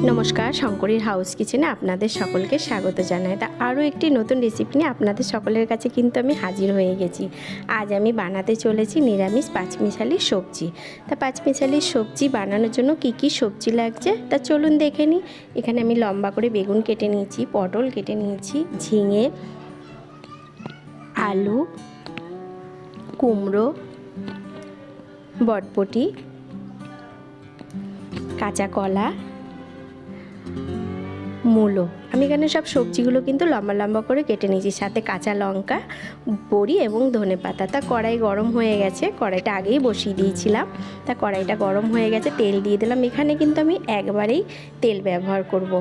নমস্কার, শঙ্করীর হাউস কিচেনে আপনাদের সকলকে স্বাগত জানাই। তা আরও একটি নতুন রেসিপি নিয়ে আপনাদের সকলের কাছে কিন্তু আমি হাজির হয়ে গেছি। আজ আমি বানাতে চলেছি নিরামিষ পাঁচমিশালি সবজি। তা পাঁচমিশালি সবজি বানানোর জন্য কি কি সবজি লাগছে তা চলুন দেখে নিই। এখানে আমি লম্বা করে বেগুন কেটে নিয়েছি, পটল কেটে নিয়েছি, ঝিঙে, আলু, কুমড়ো, বটবটি, কাঁচা কলা, মূলো। আমি এখানে সব সবজিগুলো কিন্তু লম্বা লম্বা করে কেটে নিয়েছি, সাথে কাঁচা লঙ্কা, বড়ি এবং ধনেপাতা। তা কড়াই গরম হয়ে গেছে, কড়াইটা আগেই বসিয়ে দিয়েছিলাম। তা কড়াইটা গরম হয়ে গেছে, তেল দিয়ে দিলাম। এখানে কিন্তু আমি একবারেই তেল ব্যবহার করব,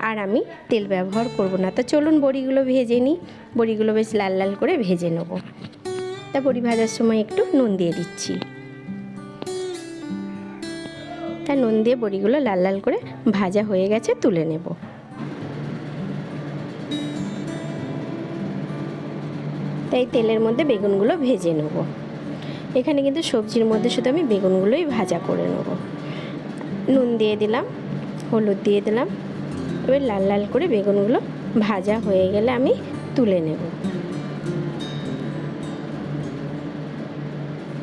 আর আমি তেল ব্যবহার করব না। তা চলুন বড়িগুলো ভেজে নিই। বড়িগুলো বেশ লাল লাল করে ভেজে নেব। তা বড়ি ভাজার সময় একটু নুন দিয়ে দিচ্ছি। তা নুন দিয়ে বড়িগুলো লাল লাল করে ভাজা হয়ে গেছে, তুলে নেব। তাই তেলের মধ্যে বেগুনগুলো ভেজে নেব। এখানে কিন্তু সবজির মধ্যে শুধু আমি বেগুনগুলোই ভাজা করে নেব। নুন দিয়ে দিলাম, হলুদ দিয়ে দিলাম। এবার লাল লাল করে বেগুনগুলো ভাজা হয়ে গেলে আমি তুলে নেব।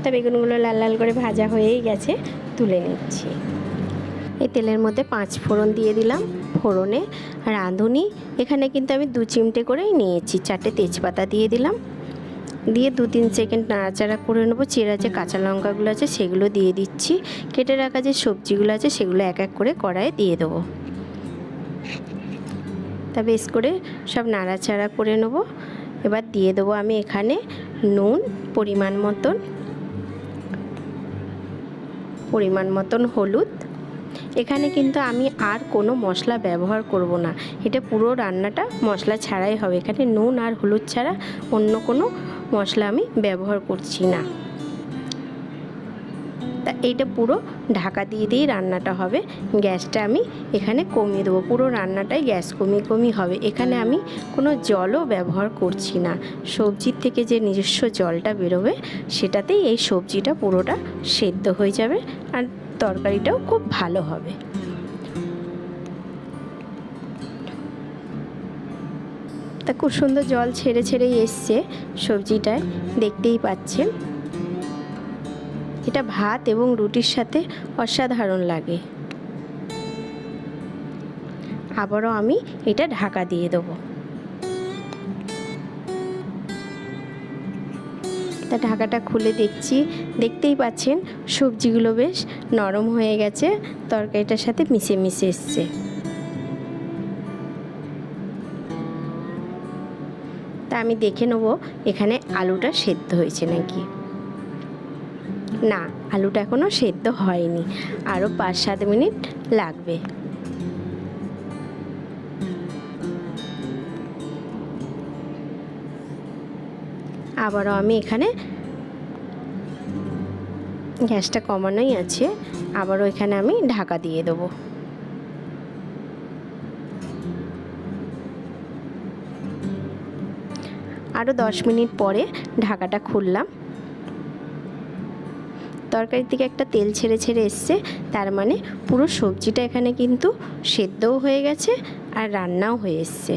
তা বেগুনগুলো লাল লাল করে ভাজা হয়েই গেছে, তুলে নিচ্ছি। এই তেলের মধ্যে 5 ফোড়ন দিয়ে দিলাম। ফোড়নে রাঁধুনি এখানে কিন্তু আমি 2 চিমটে করেই নিয়েছি। 4টে তেজপাতা দিয়ে দিলাম। দিয়ে 2-3 সেকেন্ড নাড়াচাড়া করে নেবো। চেরা যে কাঁচা লঙ্কাগুলো আছে সেগুলো দিয়ে দিচ্ছি। কেটে রাখা যে সবজিগুলো আছে সেগুলো এক এক করে কড়াইয়ে দিয়ে দেবো। তা বেশ করে সব নাড়াচাড়া করে নেব। এবার দিয়ে দেবো আমি এখানে নুন পরিমাণ মতন, হলুদ। এখানে কিন্তু আমি আর কোনো মশলা ব্যবহার করব না। এটা পুরো রান্নাটা মশলা ছাড়াই হবে। এখানে নুন আর হলুদ ছাড়া অন্য কোনো মশলা আমি ব্যবহার করছি না। তা এইটা পুরো ঢাকা দিয়ে দিয়েই রান্নাটা হবে। গ্যাসটা আমি এখানে কমিয়ে দেবো। পুরো রান্নাটাই গ্যাস কমিয়ে হবে। এখানে আমি কোনো জলও ব্যবহার করছি না। সবজির থেকে যে নিজস্ব জলটা বেরোবে সেটাতেই এই সবজিটা পুরোটা সেদ্ধ হয়ে যাবে, আর তরকারিটাও খুব ভালো হবে। তা খুব সুন্দর জল ছেড়েই এসছে সবজিটায়, দেখতেই পাচ্ছেন। এটা ভাত এবং রুটির সাথে অসাধারণ লাগে। আবারও আমি এটা ঢাকা দিয়ে দেবো। তা ঢাকাটা খুলে দেখতেই পাচ্ছেন সবজিগুলো বেশ নরম হয়ে গেছে, তরকারিটার সাথে মিশে এসছে। তা আমি দেখে নেব এখানে আলুটা সেদ্ধ হয়েছে নাকি। না, আলুটা এখনও সেদ্ধ হয়নি, আরও 5-7 মিনিট লাগবে। আবারও আমি এখানে গ্যাসটা কমানোই আছে, আবারও এখানে আমি ঢাকা দিয়ে দেবো। আরও 10 মিনিট পরে ঢাকাটা খুললাম। তরকারি থেকে একটা তেল ছেড়ে এসছে, তার মানে পুরো সবজিটা এখানে কিন্তু সেদ্ধও হয়ে গেছে আর রান্নাও হয়ে এসছে।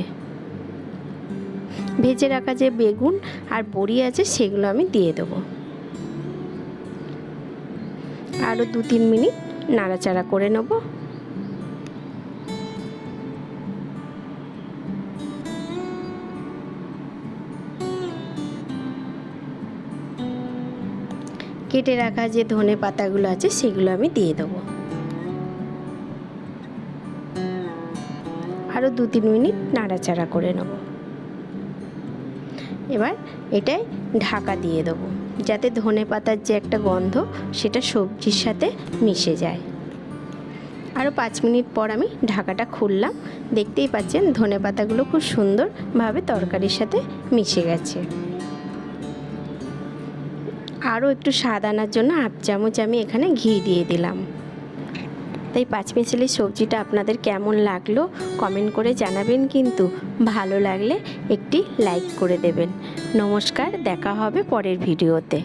ভেজে রাখা যে বেগুন আর বড়ি আছে সেগুলো আমি দিয়ে দেবো। আরও 2-3 মিনিট নাড়াচাড়া করে নেব। কেটে রাখা যে ধনে পাতাগুলো আছে সেগুলো আমি দিয়ে দেবো। আরও 2-3 মিনিট নাড়াচাড়া করে নেব। এবার এটাই ঢাকা দিয়ে দেবো, যাতে ধনে পাতার যে একটা গন্ধ সেটা সবজির সাথে মিশে যায়। আরও 5 মিনিট পর আমি ঢাকাটা খুললাম। দেখতেই পাচ্ছেন ধনে পাতাগুলো খুব সুন্দরভাবে তরকারির সাথে মিশে গেছে। আরও একটু স্বাদ আনার জন্য 1/2 চামচ আমি এখানে ঘি দিয়ে দিলাম। তাই পাঁচমিশালি সবজিটা আপনাদের কেমন লাগলো কমেন্ট করে জানাবেন, কিন্তু ভালো লাগলে একটি লাইক করে দেবেন। নমস্কার, দেখা হবে পরের ভিডিওতে।